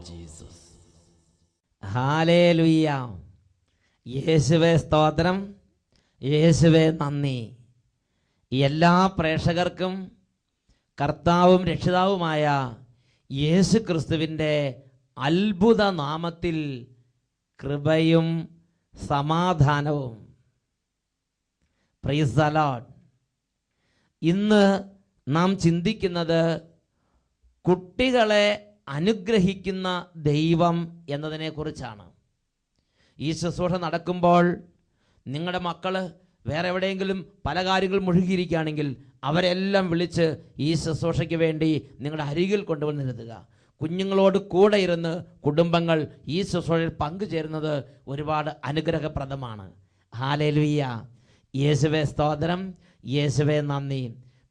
Jesus. Hallelujah. യേശുവേ സ്തോത്രം, യേശുവേ നന്ദി. എല്ലാ പ്രേക്ഷകർക്കും കർത്താവും രക്ഷിതാവുമായ യേശു ക്രിസ്തുവിൻ്റെ അത്ഭുത നാമത്തിൽ കൃപയും സമാധാനവും. Praise the Lord. ഇന്ന് നാം ചിന്തിക്കുന്നത് കുട്ടികളെ അനുഗ്രഹിക്കുന്ന ദൈവം എന്നതിനെക്കുറിച്ചാണ്. ഈ ശുശ്രൂഷ നടക്കുമ്പോൾ നിങ്ങളുടെ മക്കൾ വേറെ എവിടെയെങ്കിലും പല കാര്യങ്ങളും മുഴുകിയിരിക്കുകയാണെങ്കിൽ അവരെല്ലാം വിളിച്ച് ഈ ശുശ്രൂഷയ്ക്ക് വേണ്ടി നിങ്ങളുടെ അരികിൽ കൊണ്ടുവന്നിരുത്തുക. കുഞ്ഞുങ്ങളോട് കൂടെ ഇരുന്ന് കുടുംബങ്ങൾ ഈ ശുശ്രൂഷയിൽ പങ്കുചേരുന്നത് ഒരുപാട് അനുഗ്രഹപ്രദമാണ്. ഹല്ലേലൂയ. യേശുവേ സ്തോത്രം, യേശുവേ നന്ദി.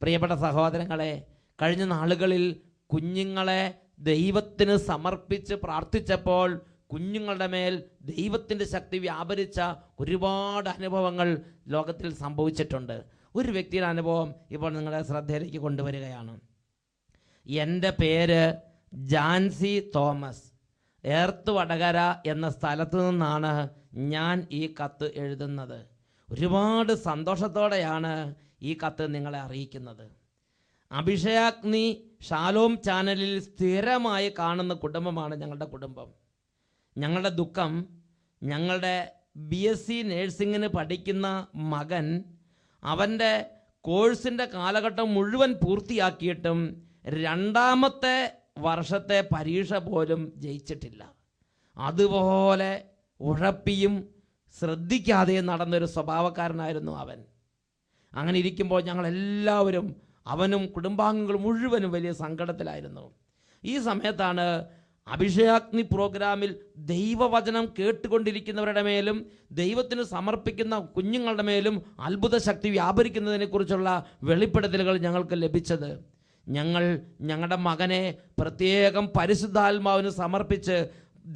പ്രിയപ്പെട്ട സഹോദരങ്ങളെ, കഴിഞ്ഞ നാളുകളിൽ കുഞ്ഞുങ്ങളെ ദൈവത്തിന് സമർപ്പിച്ച് പ്രാർത്ഥിച്ചപ്പോൾ കുഞ്ഞുങ്ങളുടെ മേൽ ദൈവത്തിൻ്റെ ശക്തി വ്യാപരിച്ച ഒരുപാട് അനുഭവങ്ങൾ ലോകത്തിൽ സംഭവിച്ചിട്ടുണ്ട്. ഒരു വ്യക്തിയുടെ അനുഭവം ഇപ്പോൾ നിങ്ങളുടെ ശ്രദ്ധയിലേക്ക് കൊണ്ടുവരികയാണ്. എൻ്റെ പേര് ജാൻസി തോമസ്. ഏർത്ത് വടകര എന്ന സ്ഥലത്തു നിന്നാണ് ഞാൻ ഈ കത്ത് എഴുതുന്നത്. ഒരുപാട് സന്തോഷത്തോടെയാണ് ഈ കത്ത് നിങ്ങളെ അറിയിക്കുന്നത്. അഭിഷേകാഗ്നി ഷാലോം ചാനലിൽ സ്ഥിരമായി കാണുന്ന കുടുംബമാണ് ഞങ്ങളുടെ കുടുംബം. ഞങ്ങളുടെ ദുഃഖം, ഞങ്ങളുടെ BSc നേഴ്സിങ്ങിന് പഠിക്കുന്ന മകൻ അവൻ്റെ കോഴ്സിൻ്റെ കാലഘട്ടം മുഴുവൻ പൂർത്തിയാക്കിയിട്ടും രണ്ടാമത്തെ വർഷത്തെ പരീക്ഷ പോലും ജയിച്ചിട്ടില്ല. അതുപോലെ ഉഴപ്പിയും ശ്രദ്ധിക്കാതെയും നടന്നൊരു സ്വഭാവക്കാരനായിരുന്നു അവൻ. അങ്ങനെ ഇരിക്കുമ്പോൾ ഞങ്ങളെല്ലാവരും, അവനും കുടുംബാംഗങ്ങളും മുഴുവനും വലിയ സങ്കടത്തിലായിരുന്നു. ഈ സമയത്താണ് അഭിഷേകാഗ്നി പ്രോഗ്രാമിൽ ദൈവവചനം കേട്ടുകൊണ്ടിരിക്കുന്നവരുടെ മേലും ദൈവത്തിന് സമർപ്പിക്കുന്ന കുഞ്ഞുങ്ങളുടെ മേലും അത്ഭുത ശക്തി വ്യാപരിക്കുന്നതിനെക്കുറിച്ചുള്ള വെളിപ്പെടുത്തലുകൾ ഞങ്ങൾക്ക് ലഭിച്ചത്. ഞങ്ങളുടെ മകനെ പ്രത്യേകം പരിശുദ്ധാത്മാവിന് സമർപ്പിച്ച്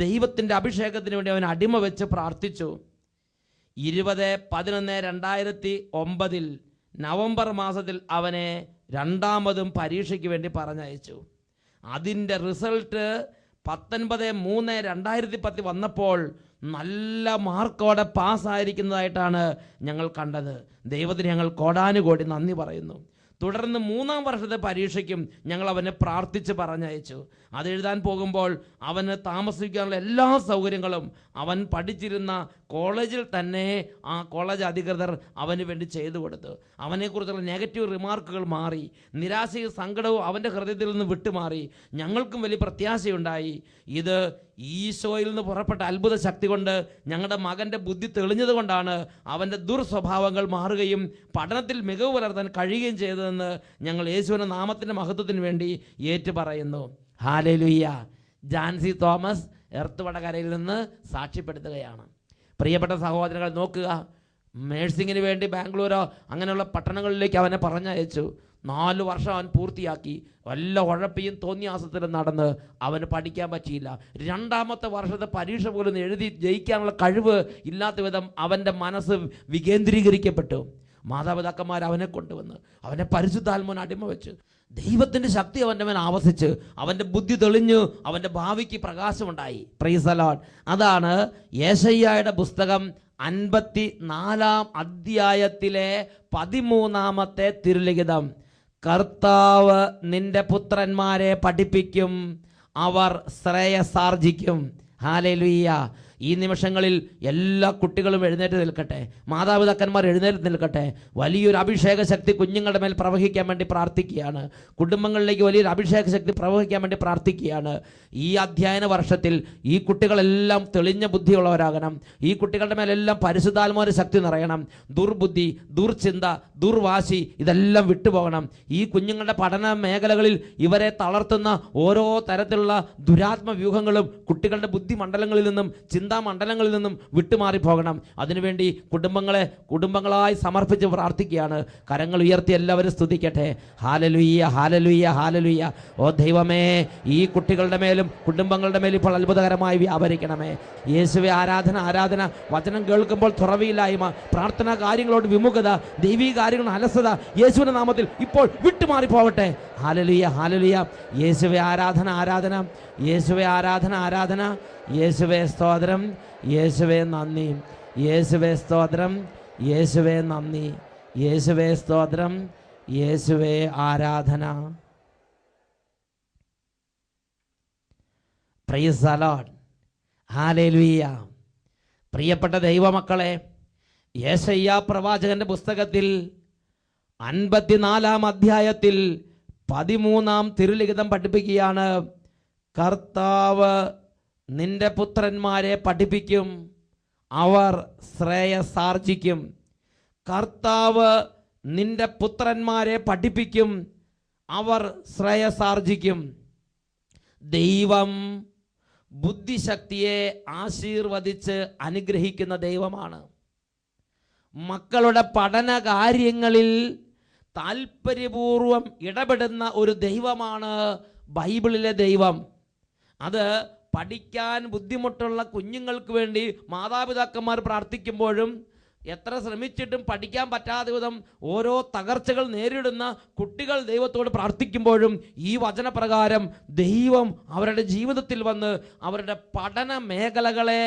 ദൈവത്തിൻ്റെ അഭിഷേകത്തിന് വേണ്ടി അവൻ അടിമ വെച്ച് പ്രാർത്ഥിച്ചു. 20/11/2009 നവംബർ മാസത്തിൽ അവനെ രണ്ടാമതും പരീക്ഷയ്ക്ക് വേണ്ടി പറഞ്ഞയച്ചു. അതിൻ്റെ റിസൾട്ട് 19/3/2010 വന്നപ്പോൾ നല്ല മാർക്കോടെ പാസ്സായിരിക്കുന്നതായിട്ടാണ് ഞങ്ങൾ കണ്ടത്. ദൈവത്തിന് ഞങ്ങൾ കോടാനുകോടി നന്ദി പറയുന്നു. തുടർന്ന് 3ാം വർഷത്തെ പരീക്ഷയ്ക്കും ഞങ്ങൾ അവനെ പ്രാർത്ഥിച്ച് പറഞ്ഞയച്ചു. അതെഴുതാൻ പോകുമ്പോൾ അവന് താമസിക്കാനുള്ള എല്ലാ സൗകര്യങ്ങളും അവൻ പഠിച്ചിരുന്ന കോളേജിൽ തന്നെ ആ കോളേജ് അധികൃതർ അവന് വേണ്ടി ചെയ്തു കൊടുത്തു. അവനെക്കുറിച്ചുള്ള നെഗറ്റീവ് റിമാർക്കുകൾ മാറി. നിരാശയും സങ്കടവും അവൻ്റെ ഹൃദയത്തിൽ നിന്ന് വിട്ടുമാറി. ഞങ്ങൾക്കും വലിയ പ്രത്യാശയുണ്ടായി. ഇത് ഈശോയിൽ നിന്ന് പുറപ്പെട്ട അത്ഭുത ശക്തി കൊണ്ട് ഞങ്ങളുടെ മകൻ്റെ ബുദ്ധി തെളിഞ്ഞത് കൊണ്ടാണ് അവൻ്റെ ദുർസ്വഭാവങ്ങൾ മാറുകയും പഠനത്തിൽ മികവ് പുലർത്താൻ കഴിയുകയും ചെയ്തതെന്ന് ഞങ്ങൾ യേശുവിൻ്റെ നാമത്തിൻ്റെ മഹത്വത്തിന് വേണ്ടി ഏറ്റുപറയുന്നു. ഹല്ലേലൂയ. ജാൻസി തോമസ് എർത്ത് വടകരയിൽ നിന്ന് സാക്ഷ്യപ്പെടുത്തുകയാണ്. പ്രിയപ്പെട്ട സഹോദരങ്ങൾ, നോക്കുക, നേഴ്സിങ്ങിന് വേണ്ടി ബാംഗ്ലൂരോ അങ്ങനെയുള്ള പട്ടണങ്ങളിലേക്ക് അവനെ പറഞ്ഞയച്ചു. 4 വർഷം അവൻ പൂർത്തിയാക്കി. വല്ല ഉഴപ്പിയും തോന്നിയാസത്തിലും നടന്ന് അവന് പഠിക്കാൻ പറ്റിയില്ല. രണ്ടാമത്തെ വർഷത്തെ പരീക്ഷ പോലും എഴുതി ജയിക്കാനുള്ള കഴിവ് ഇല്ലാത്ത വിധം അവൻ്റെ മനസ്സ് വികേന്ദ്രീകരിക്കപ്പെട്ടു. മാതാപിതാക്കന്മാർ അവനെ കൊണ്ടുവന്ന് അവനെ പരിശുദ്ധാത്മാവിന് അടിമ വെച്ച് ദൈവത്തിൻ്റെ ശക്തി അവൻ്റെ മേൽ ആവസിച്ച് അവൻ്റെ ബുദ്ധി തെളിഞ്ഞു, അവൻ്റെ ഭാവിക്ക് പ്രകാശമുണ്ടായി. Praise the Lord. അതാണ് യെശയ്യായുടെ പുസ്തകം 54-ാം അധ്യായത്തിലെ 13-ാമത്തെ തിരുലിഖിതം. കർത്താവ് നിന്റെ പുത്രന്മാരെ പഠിപ്പിക്കും, അവർ ശ്രേയസാർജിക്കും. ഹല്ലേലൂയ. ഈ നിമിഷങ്ങളിൽ എല്ലാ കുട്ടികളും എഴുന്നേറ്റ് നിൽക്കട്ടെ, മാതാപിതാക്കന്മാർ എഴുന്നേറ്റ് നിൽക്കട്ടെ. വലിയൊരു അഭിഷേക ശക്തി കുഞ്ഞുങ്ങളുടെ മേൽ പ്രവഹിക്കാൻ വേണ്ടി പ്രാർത്ഥിക്കുകയാണ്. കുടുംബങ്ങളിലേക്ക് വലിയൊരു അഭിഷേക ശക്തി പ്രവഹിക്കാൻ വേണ്ടി പ്രാർത്ഥിക്കുകയാണ്. ഈ അധ്യയന വർഷത്തിൽ ഈ കുട്ടികളെല്ലാം തെളിഞ്ഞ ബുദ്ധിയുള്ളവരാകണം. ഈ കുട്ടികളുടെ മേലെല്ലാം പരിശുദ്ധാത്മാവിന്റെ ശക്തി നിറയണം. ദുർബുദ്ധി, ദുർചിന്ത, ദുർവാശി ഇതെല്ലാം വിട്ടുപോകണം. ഈ കുഞ്ഞുങ്ങളുടെ പഠന മേഖലകളിൽ ഇവരെ തളർത്തുന്ന ഓരോ തരത്തിലുള്ള ദുരാത്മ വ്യൂഹങ്ങളും കുട്ടികളുടെ ബുദ്ധിമണ്ഡലങ്ങളിൽ നിന്നും ചിന്താമണ്ഡലങ്ങളിൽ നിന്നും വിട്ടുമാറിപ്പോകണം. അതിനുവേണ്ടി കുടുംബങ്ങളായി സമർപ്പിച്ച് പ്രാർത്ഥിക്കുകയാണ്. കരങ്ങൾ ഉയർത്തി എല്ലാവരും സ്തുതിക്കട്ടെ. ഹാലലുയ്യ, ഹാലലുയ്യ, ഹാലലുയ്യ. ഓ ദൈവമേ, ഈ കുട്ടികളുടെ മേലും കുടുംബങ്ങളുടെ മേലും ഇപ്പോൾ അത്ഭുതകരമായി വ്യാപരിക്കണമേ. യേശുവെ, ആരാധന, ആരാധന. വചനം കേൾക്കുമ്പോൾ തുറവിയില്ലായ്മ, പ്രാർത്ഥനാ കാര്യങ്ങളോട് വിമുഖത, ദൈവീക കാര്യങ്ങൾ അലസത യേശുവിന്റെ നാമത്തിൽ ഇപ്പോൾ വിട്ടുമാറിപ്പോവട്ടെ. ഹാലലുയ്യ, ഹാലലുയ്യ. യേശുവെ, ആരാധന, ആരാധന. യേശുവെ, ആരാധന, ആരാധന. യേശുവെ സ്തോത്രം, യേശുവെ നന്ദി, യേശുവെ സ്തോത്രം, യേശുവെ നന്ദി, യേശുവെ സ്തോത്രം, യേശുവെ ആരാധന. Praise the Lord. ഹല്ലേലൂയ. പ്രിയപ്പെട്ട ദൈവമക്കളെ, യെശയ്യാ പ്രവാചകന്റെ പുസ്തകത്തിൽ 54-ാം അധ്യായത്തിൽ 13-ാം തിരുലിഖിതം പഠിപ്പിക്കുകയാണ്. കർത്താവ് നിന്റെ പുത്രന്മാരെ പഠിപ്പിക്കും, അവർ ശ്രേയസാർജിക്കും. കർത്താവ് നിന്റെ പുത്രന്മാരെ പഠിപ്പിക്കും, അവർ ശ്രേയസാർജിക്കും. ദൈവം ബുദ്ധിശക്തിയെ ആശീർവദിച്ച് അനുഗ്രഹിക്കുന്ന ദൈവമാണ്. മക്കളുടെ പഠന കാര്യങ്ങളിൽ താല്പര്യപൂർവം ഇടപെടുന്ന ഒരു ദൈവമാണ് ബൈബിളിലെ ദൈവം. അത് പഠിക്കാൻ ബുദ്ധിമുട്ടുള്ള കുഞ്ഞുങ്ങൾക്ക് വേണ്ടി മാതാപിതാക്കന്മാർ പ്രാർത്ഥിക്കുമ്പോഴും എത്ര ശ്രമിച്ചിട്ടും പഠിക്കാൻ പറ്റാതെ വിധം ഓരോ തകർച്ചകൾ നേരിടുന്ന കുട്ടികൾ ദൈവത്തോട് പ്രാർത്ഥിക്കുമ്പോഴും ഈ വചനപ്രകാരം ദൈവം അവരുടെ ജീവിതത്തിൽ വന്ന് അവരുടെ പഠന മേഖലകളെ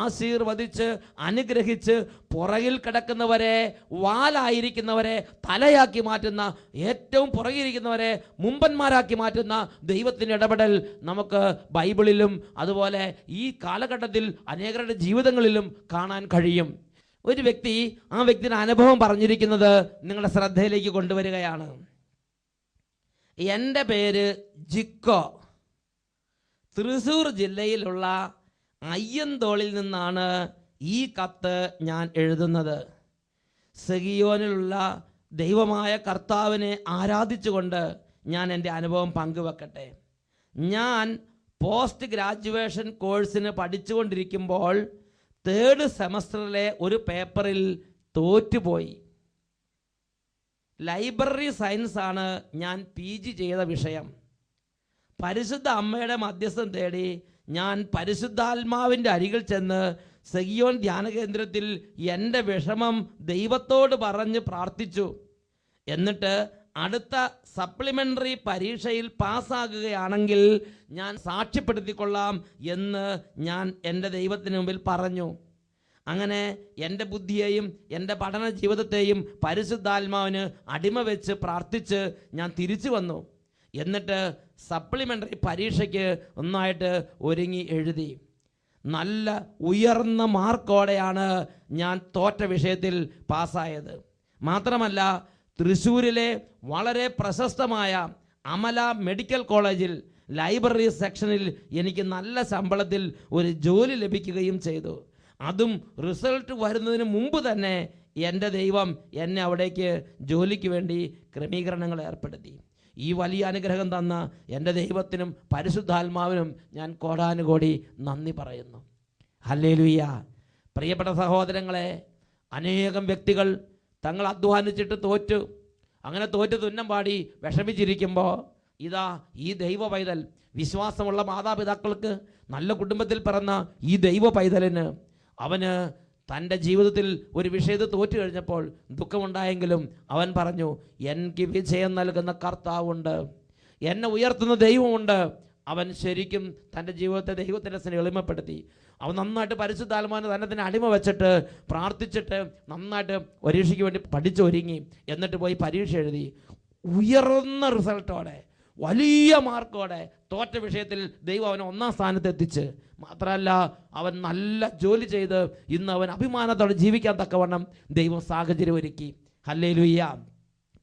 ആശീർവദിച്ച് അനുഗ്രഹിച്ച് പുറകിൽ കിടക്കുന്നവരെ, വാലായിരിക്കുന്നവരെ തലയാക്കി മാറ്റുന്ന, ഏറ്റവും പുറകിരിക്കുന്നവരെ മുമ്പന്മാരാക്കി മാറ്റുന്ന ദൈവത്തിൻ്റെ ഇടപെടൽ നമുക്ക് ബൈബിളിലും അതുപോലെ ഈ കാലഘട്ടത്തിൽ അനേകരുടെ ജീവിതങ്ങളിലും കാണാൻ കഴിയും. ഒരു വ്യക്തി ആ വ്യക്തിയുടെ അനുഭവം പറഞ്ഞിരിക്കുന്നത് നിങ്ങളുടെ ശ്രദ്ധയിലേക്ക് കൊണ്ടുവരികയാണ്. എൻ്റെ പേര് ജിക്കോ. തൃശ്ശൂർ ജില്ലയിലുള്ള അയ്യന്തോളിൽ നിന്നാണ് ഈ കത്ത് ഞാൻ എഴുതുന്നത്. സിയോനിലുള്ള ദൈവമായ കർത്താവിനെ ആരാധിച്ചുകൊണ്ട് ഞാൻ എൻ്റെ അനുഭവം പങ്കുവെക്കട്ടെ. ഞാൻ പോസ്റ്റ് ഗ്രാജുവേഷൻ കോഴ്സിന് പഠിച്ചുകൊണ്ടിരിക്കുമ്പോൾ 3rd സെമസ്റ്ററിലെ ഒരു പേപ്പറിൽ തോറ്റുപോയി. ലൈബ്രറി സയൻസ് ആണ് ഞാൻ PG ചെയ്ത വിഷയം. പരിശുദ്ധ അമ്മയുടെ മധ്യസ്ഥം തേടി ഞാൻ പരിശുദ്ധാത്മാവിൻ്റെ അരികിൽ ചെന്ന് സിയോൻ ധ്യാന കേന്ദ്രത്തിൽ എൻ്റെ വിഷമം ദൈവത്തോട് പറഞ്ഞ് പ്രാർത്ഥിച്ചു. എന്നിട്ട് അടുത്ത സപ്ലിമെൻ്ററി പരീക്ഷയിൽ പാസ്സാകുകയാണെങ്കിൽ ഞാൻ സാക്ഷ്യപ്പെടുത്തിക്കൊള്ളാം എന്ന് ഞാൻ എൻ്റെ ദൈവത്തിന് മുമ്പിൽ പറഞ്ഞു. അങ്ങനെ എൻ്റെ ബുദ്ധിയെയും എൻ്റെ പഠന ജീവിതത്തെയും പരിശുദ്ധാത്മാവിന് അടിമ വെച്ച് പ്രാർത്ഥിച്ച് ഞാൻ തിരിച്ചു വന്നു. എന്നിട്ട് സപ്ലിമെൻ്ററി പരീക്ഷയ്ക്ക് ഒന്നായിട്ട് ഒരുങ്ങി എഴുതി. നല്ല ഉയർന്ന മാർക്കോടെയാണ് ഞാൻ തോറ്റ വിഷയത്തിൽ പാസ്സായത്. മാത്രമല്ല, തൃശ്ശൂരിലെ വളരെ പ്രശസ്തമായ അമല മെഡിക്കൽ കോളേജിൽ ലൈബ്രറി സെക്ഷനിൽ എനിക്ക് നല്ല ശമ്പളത്തിൽ ഒരു ജോലി ലഭിക്കുകയും ചെയ്തു. അതും റിസൾട്ട് വരുന്നതിന് മുമ്പ് തന്നെ എൻ്റെ ദൈവം എന്നെ അവിടേക്ക് ജോലിക്ക് വേണ്ടി ക്രമീകരണങ്ങൾ ഏർപ്പെടുത്തി. ഈ വലിയ അനുഗ്രഹം തന്ന എൻ്റെ ദൈവത്തിനും പരിശുദ്ധാത്മാവിനും ഞാൻ കോടാനുകോടി നന്ദി പറയുന്നു. ഹല്ലേലൂയ. പ്രിയപ്പെട്ട സഹോദരങ്ങളെ, അനേകം വ്യക്തികൾ തങ്ങൾ അധ്വാനിച്ചിട്ട് തോറ്റു, അങ്ങനെ തോറ്റ് തുന്നം പാടി വിഷമിച്ചിരിക്കുമ്പോൾ ഇതാ ഈ ദൈവ പൈതൽ, വിശ്വാസമുള്ള മാതാപിതാക്കൾക്ക്, നല്ല കുടുംബത്തിൽ പിറന്ന ഈ ദൈവ പൈതലിന് അവന് തൻ്റെ ജീവിതത്തിൽ ഒരു വിഷയത്തിൽ തോറ്റു കഴിഞ്ഞപ്പോൾ ദുഃഖമുണ്ടായെങ്കിലും അവൻ പറഞ്ഞു, എനിക്ക് വിജയം നൽകുന്ന കർത്താവുണ്ട്, എന്നെ ഉയർത്തുന്ന ദൈവമുണ്ട്. അവൻ ശരിക്കും തൻ്റെ ജീവിതത്തെ ദൈവത്തിൻ്റെ സ്നേഹം എളിമപ്പെടുത്തി. അവൻ നന്നായിട്ട് പരിശുദ്ധാത്മാവിനെ തന്നെ അടിമ വെച്ചിട്ട് പ്രാർത്ഥിച്ചിട്ട് നന്നായിട്ട് പരീക്ഷയ്ക്ക് വേണ്ടി പഠിച്ചൊരുങ്ങി. എന്നിട്ട് പോയി പരീക്ഷ എഴുതി. ഉയർന്ന റിസൾട്ടോടെ, വലിയ മാർക്കോടെ തോറ്റ വിഷയത്തിൽ ദൈവം അവനെ 1ാം സ്ഥാനത്ത് എത്തിച്ച്. മാത്രമല്ല, അവൻ നല്ല ജോലി ചെയ്ത് ഇന്ന് അവൻ അഭിമാനത്തോടെ ജീവിക്കാൻ തക്കവണ്ണം ദൈവം സാഹചര്യം ഒരുക്കി. ഹല്ലേലൂയ.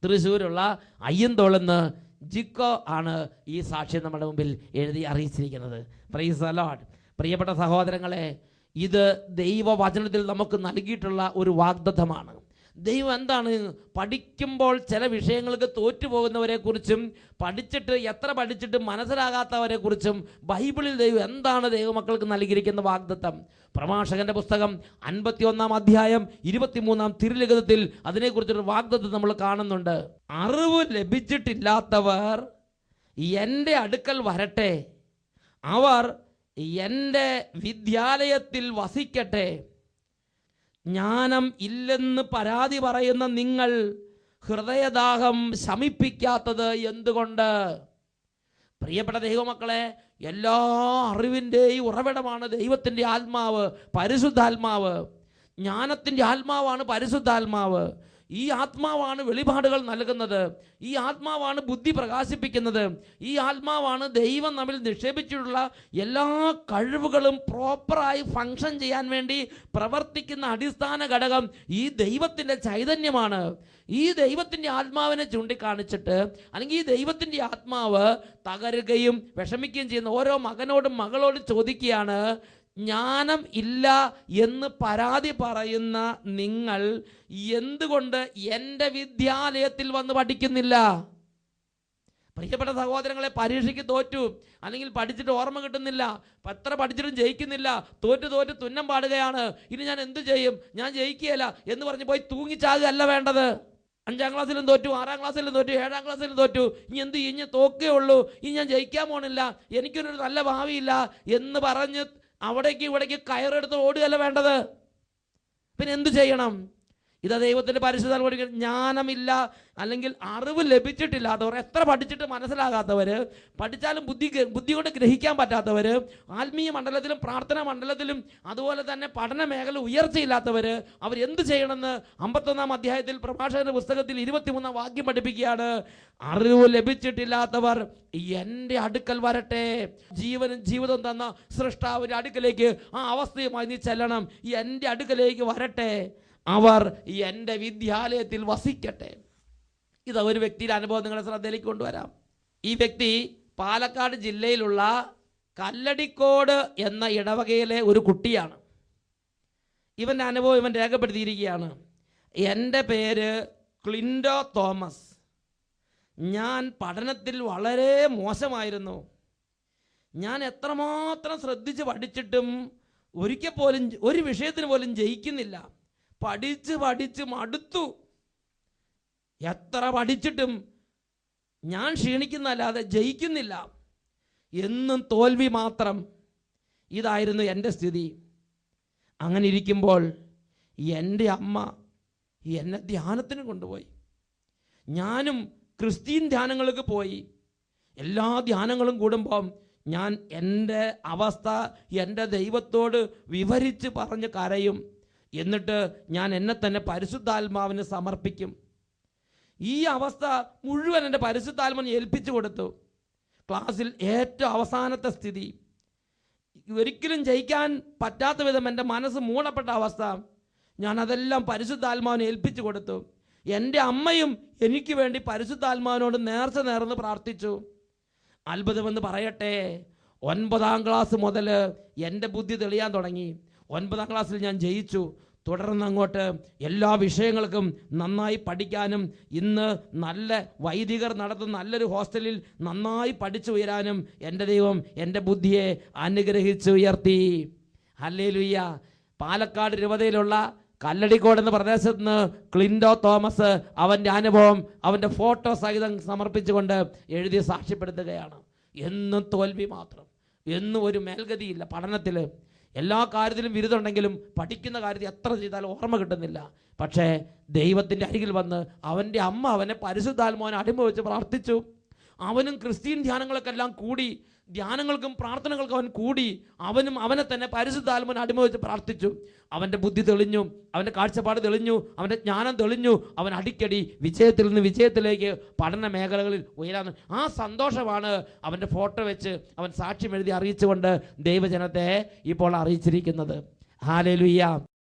തൃശ്ശൂരുള്ള അയ്യന്തോളെന്ന് ജിക്കോ ആണ് ഈ സാക്ഷ്യം നമ്മുടെ മുമ്പിൽ എഴുതി അറിയിച്ചിരിക്കുന്നത്. Praise the Lord. പ്രിയപ്പെട്ട സഹോദരങ്ങളെ, ഇത് ദൈവവചനത്തിൽ നമുക്ക് നൽകിയിട്ടുള്ള ഒരു വാഗ്ദത്തമാണ്. ദൈവം എന്താണ് പഠിക്കുമ്പോൾ ചില വിഷയങ്ങൾക്ക് തോറ്റുപോകുന്നവരെ കുറിച്ചും പഠിച്ചിട്ട് എത്ര പഠിച്ചിട്ട് മനസ്സിലാകാത്തവരെ കുറിച്ചും ബൈബിളിൽ ദൈവം എന്താണ് ദൈവമക്കൾക്ക് നൽകിയിരിക്കുന്ന വാഗ്ദത്തം? പ്രഭാഷകന്റെ പുസ്തകം 51 അധ്യായം 23 തിരുലിഖിതത്തിൽ അതിനെക്കുറിച്ചൊരു വാഗ്ദത്തം നമ്മൾ കാണുന്നുണ്ട്. അറിവ് ലഭിച്ചിട്ടില്ലാത്തവർ എൻ്റെ അടുക്കൽ വരട്ടെ, അവർ എൻ്റെ വിദ്യാലയത്തിൽ വസിക്കട്ടെ. ജ്ഞാനം ഇല്ലെന്ന് പരാതി പറയുന്ന നിങ്ങൾ ഹൃദയദാഹം ശമിപ്പിക്കാത്തത് എന്തുകൊണ്ട്? പ്രിയപ്പെട്ട ദൈവമക്കളെ, എല്ലാ അറിവിൻ്റെയും ഉറവിടമാണ് ദൈവത്തിൻ്റെ ആത്മാവ്, പരിശുദ്ധാത്മാവ്. ജ്ഞാനത്തിൻ്റെ ആത്മാവാണ് പരിശുദ്ധാത്മാവ്. ഈ ആത്മാവാണ് വെളിപാടുകൾ നൽകുന്നത്. ഈ ആത്മാവാണ് ബുദ്ധി പ്രകാശിപ്പിക്കുന്നത്. ഈ ആത്മാവാണ് ദൈവം നമ്മിൽ നിക്ഷേപിച്ചിട്ടുള്ള എല്ലാ കഴിവുകളും പ്രോപ്പറായി ഫങ്ഷൻ ചെയ്യാൻ വേണ്ടി പ്രവർത്തിക്കുന്ന അടിസ്ഥാന ഘടകം ഈ ദൈവത്തിൻ്റെ ചൈതന്യമാണ്. ഈ ദൈവത്തിൻ്റെ ആത്മാവിനെ ചൂണ്ടിക്കാണിച്ചിട്ട്, അല്ലെങ്കിൽ ഈ ദൈവത്തിൻ്റെ ആത്മാവ് തകരുകയും വിഷമിക്കുകയും ചെയ്യുന്ന ഓരോ മകനോടും മകളോടും ചോദിക്കുകയാണ്, ജ്ഞാനം ഇല്ല എന്ന് പരാതി പറയുന്ന നിങ്ങൾ എന്തുകൊണ്ട് എൻ്റെ വിദ്യാലയത്തിൽ വന്ന് പഠിക്കുന്നില്ല? പ്രിയപ്പെട്ട സഹോദരങ്ങളെ, പരീക്ഷയ്ക്ക് തോറ്റു, അല്ലെങ്കിൽ പഠിച്ചിട്ട് ഓർമ്മ കിട്ടുന്നില്ല, എത്ര പഠിച്ചിട്ടും ജയിക്കുന്നില്ല, തോറ്റ് തുന്നം പാടുകയാണ്. ഇനി ഞാൻ എന്ത് ചെയ്യും, ഞാൻ ജയിക്കുകയില്ല എന്ന് പറഞ്ഞ് പോയി തൂങ്ങിച്ചാകുകയല്ല വേണ്ടത്. 5ാം ക്ലാസ്സിലും തോറ്റു, 6ാം ക്ലാസ്സിലും തോറ്റു, 7ാം ക്ലാസ്സിലും തോറ്റു, ഇനി എന്ത് ഇനി തോക്കേ ഉള്ളൂ, ഇനി ഞാൻ ജയിക്കാൻ പോണില്ല, എനിക്കൊരു നല്ല ഭാവിയില്ല എന്ന് പറഞ്ഞ് അവിടേക്ക് ഇവിടേക്ക് കയറെടുത്ത് ഓടുകയല്ല വേണ്ടത്. പിന്നെ എന്തു ചെയ്യണം? ഇതാ ദൈവത്തിൻ്റെ പരിശുദ്ധാത്മ പഠിക്കണം. ജ്ഞാനമില്ല, അല്ലെങ്കിൽ അറിവ് ലഭിച്ചിട്ടില്ലാത്തവർ, എത്ര പഠിച്ചിട്ട് മനസ്സിലാകാത്തവർ, പഠിച്ചാലും ബുദ്ധി കൊണ്ട് ഗ്രഹിക്കാൻ പറ്റാത്തവർ, ആത്മീയ മണ്ഡലത്തിലും പ്രാർത്ഥനാ മണ്ഡലത്തിലും അതുപോലെ തന്നെ പഠന മേഖല ഉയർച്ചയില്ലാത്തവർ, അവരെന്ത് ചെയ്യണമെന്ന് 51 അധ്യായത്തിൽ പ്രഭാഷകന്റെ പുസ്തകത്തിൽ 23 വാക്യം പഠിപ്പിക്കുകയാണ്. അറിവ് ലഭിച്ചിട്ടില്ലാത്തവർ എൻ്റെ അടുക്കൽ വരട്ടെ. ജീവിതം തന്ന സൃഷ്ടാവിൻ്റെ അടുക്കലേക്ക്, ആ അവസ്ഥയുമായി നീ ചെല്ലണം. എൻ്റെ അടുക്കലേക്ക് വരട്ടെ, അവർ എൻ്റെ വിദ്യാലയത്തിൽ വസിക്കട്ടെ. ഇത് ഒരു വ്യക്തിയുടെ അനുഭവം നിങ്ങളുടെ ശ്രദ്ധയിലേക്ക് കൊണ്ടുവരാം. ഈ വ്യക്തി പാലക്കാട് ജില്ലയിലുള്ള കല്ലടിക്കോട് എന്ന ഇടവകയിലെ ഒരു കുട്ടിയാണ്. ഇവൻ്റെ അനുഭവം ഇവൻ രേഖപ്പെടുത്തിയിരിക്കുകയാണ്. എൻ്റെ പേര് ക്ലിൻഡോ തോമസ്. ഞാൻ പഠനത്തിൽ വളരെ മോശമായിരുന്നു. ഞാൻ എത്രമാത്രം ശ്രദ്ധിച്ച് പഠിച്ചിട്ടും ഒരിക്കൽ പോലും ഒരു വിഷയത്തിന് പോലും ജയിക്കുന്നില്ല. പഠിച്ച് മടുത്തു. എത്ര പഠിച്ചിട്ടും ഞാൻ ക്ഷീണിക്കുന്നല്ലാതെ ജയിക്കുന്നില്ല. എന്നും തോൽവി മാത്രം. ഇതായിരുന്നു എൻ്റെ സ്ഥിതി. അങ്ങനെ ഇരിക്കുമ്പോൾ എൻ്റെ അമ്മ എന്നെ ധ്യാനത്തിന് കൊണ്ടുപോയി. ഞാനും ക്രിസ്ത്യൻ ധ്യാനങ്ങൾക്ക് പോയി. എല്ലാ ധ്യാനങ്ങളും കൂടുമ്പം ഞാൻ എൻ്റെ അവസ്ഥ എൻ്റെ ദൈവത്തോട് വിവരിച്ച് പറഞ്ഞ് കരയും. എന്നിട്ട് ഞാൻ എന്നെ തന്നെ പരിശുദ്ധാത്മാവിന് സമർപ്പിക്കും. ഈ അവസ്ഥ മുഴുവൻ എൻ്റെ പരിശുദ്ധാത്മാവിനെ ഏൽപ്പിച്ചു കൊടുത്തു. ക്ലാസ്സിൽ ഏറ്റവും അവസാനത്തെ സ്ഥിതി, ഒരിക്കലും ജയിക്കാൻ പറ്റാത്ത വിധം എൻ്റെ മനസ്സ് മൂടപ്പെട്ട അവസ്ഥ, ഞാൻ അതെല്ലാം പരിശുദ്ധാത്മാവിനെ ഏൽപ്പിച്ചു കൊടുത്തു. എൻ്റെ അമ്മയും എനിക്ക് വേണ്ടി പരിശുദ്ധാത്മാവിനോട് നേർച്ച നേർന്ന് പ്രാർത്ഥിച്ചു. അത്ഭുതമെന്ന് പറയട്ടെ, 9ാം ക്ലാസ് മുതൽ എൻ്റെ ബുദ്ധി തെളിയാൻ തുടങ്ങി. 9ാം ക്ലാസ്സിൽ ഞാൻ ജയിച്ചു. തുടർന്ന് അങ്ങോട്ട് എല്ലാ വിഷയങ്ങൾക്കും നന്നായി പഠിക്കാനും, ഇന്ന് നല്ല വൈദികർ നടത്തുന്ന നല്ലൊരു ഹോസ്റ്റലിൽ നന്നായി പഠിച്ചുയരാനും എൻ്റെ ദൈവം എൻ്റെ ബുദ്ധിയെ അനുഗ്രഹിച്ച് ഉയർത്തി. ഹല്ലേലൂയ. പാലക്കാട് രൂപതയിലുള്ള കല്ലടിക്കോട് എന്ന പ്രദേശത്ത് നിന്ന് ക്ലിൻഡോ തോമസ് അവൻ്റെ അനുഭവം അവൻ്റെ ഫോട്ടോ സഹിതം സമർപ്പിച്ചുകൊണ്ട് എഴുതി സാക്ഷ്യപ്പെടുത്തുകയാണ്. എന്നും തോൽവി മാത്രം, എന്നും ഒരു മേൽഗതിയില്ല. പഠനത്തിൽ എല്ലാ കാര്യത്തിലും ബിരുദമുണ്ടെങ്കിലും പഠിക്കുന്ന കാര്യത്തിൽ എത്ര ചെയ്താലും ഓർമ്മ കിട്ടുന്നില്ല. പക്ഷേ ദൈവത്തിൻ്റെ അരികിൽ വന്ന് അവൻ്റെ അമ്മ അവനെ പരിശുദ്ധാത്മാവിനെ അടിമ വെച്ച് പ്രാർത്ഥിച്ചു. അവനും ക്രിസ്ത്യൻ ധ്യാനങ്ങൾക്കെല്ലാം കൂടി, ധ്യാനങ്ങൾക്കും പ്രാർത്ഥനകൾക്കും അവൻ കൂടി. അവനെ തന്നെ പരിശുദ്ധാത്മാവിനെ അടിമ വെച്ച് പ്രാർത്ഥിച്ചു. അവൻ്റെ ബുദ്ധി തെളിഞ്ഞു, അവൻ്റെ കാഴ്ചപ്പാട് തെളിഞ്ഞു, അവൻ്റെ ജ്ഞാനം തെളിഞ്ഞു. അവൻ അടിക്കടി വിജയത്തിൽ നിന്ന് വിജയത്തിലേക്ക് പഠന മേഖലകളിൽ ഉയരാൻ. ആ സന്തോഷമാണ് അവൻ്റെ ഫോട്ടോ വെച്ച് അവൻ സാക്ഷ്യം എഴുതി അറിയിച്ചുകൊണ്ട് ദൈവജനത്തെ ഇപ്പോൾ അറിയിച്ചിരിക്കുന്നത്. ഹല്ലേലൂയ.